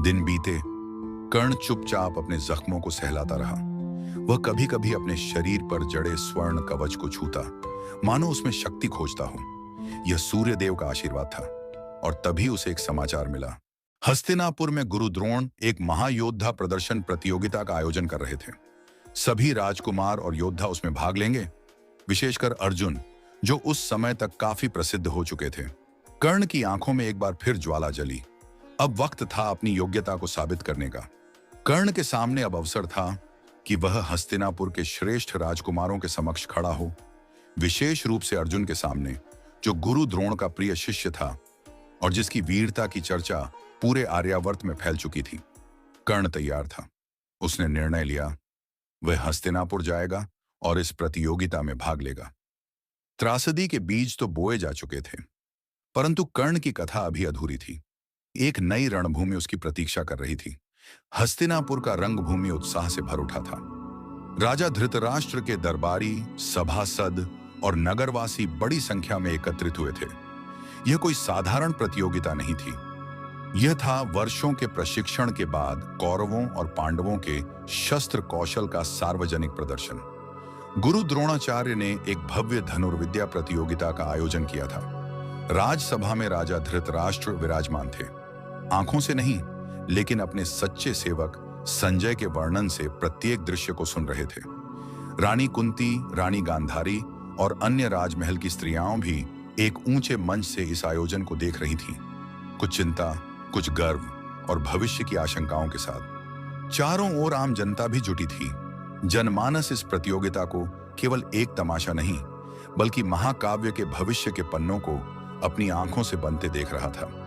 दिन बीते, कर्ण चुपचाप अपने जख्मों को सहलाता रहा। वह कभी कभी अपने शरीर पर जड़े स्वर्ण कवच को छूता, मानो उसमें शक्ति खोजता हो। यह सूर्यदेव का आशीर्वाद था। और तभी उसे एक समाचार मिला। हस्तिनापुर में गुरु द्रोण एक महायोद्धा प्रदर्शन प्रतियोगिता का आयोजन कर रहे थे। सभी राजकुमार और योद्धा उसमें भाग लेंगे, विशेषकर अर्जुन, जो उस समय तक काफी प्रसिद्ध हो चुके थे। कर्ण की आंखों में एक बार फिर ज्वाला जली। अब वक्त था अपनी योग्यता को साबित करने का। कर्ण के सामने अब अवसर था कि वह हस्तिनापुर के श्रेष्ठ राजकुमारों के समक्ष खड़ा हो, विशेष रूप से अर्जुन के सामने, जो गुरु द्रोण का प्रिय शिष्य था और जिसकी वीरता की चर्चा पूरे आर्यावर्त में फैल चुकी थी। कर्ण तैयार था। उसने निर्णय लिया, वह हस्तिनापुर जाएगा और इस प्रतियोगिता में भाग लेगा। त्रासदी के बीज तो बोए जा चुके थे, परंतु कर्ण की कथा अभी अधूरी थी। एक नई रणभूमि उसकी प्रतीक्षा कर रही थी। हस्तिनापुर का रंगभूमि उत्साह से भर उठा था। राजा धृतराष्ट्र के दरबारी, सभासद और नगरवासी बड़ी संख्या में एकत्रित हुए थे। यह कोई साधारण प्रतियोगिता नहीं थी। यह था वर्षों के प्रशिक्षण के बाद कौरवों और पांडवों के शस्त्र कौशल का सार्वजनिक प्रदर्शन। गुरु द्रोणाचार्य ने एक भव्य धनुर्विद्या प्रतियोगिता का आयोजन किया था। राजसभा में राजा धृतराष्ट्र विराजमान थे, आंखों से नहीं लेकिन अपने सच्चे सेवक संजय के वर्णन से प्रत्येक दृश्य को सुन रहे थे। रानी कुंती, रानी गांधारी और अन्य राजमहल की स्त्रियां भी एक ऊंचे मंच से इस आयोजन को देख रही थीं, कुछ चिंता, कुछ गर्व और भविष्य की आशंकाओं के साथ। चारों ओर आम जनता भी जुटी थी। जनमानस इस प्रतियोगिता को केवल एक तमाशा नहीं, बल्कि महाकाव्य के भविष्य के पन्नों को अपनी आंखों से बनते देख रहा था।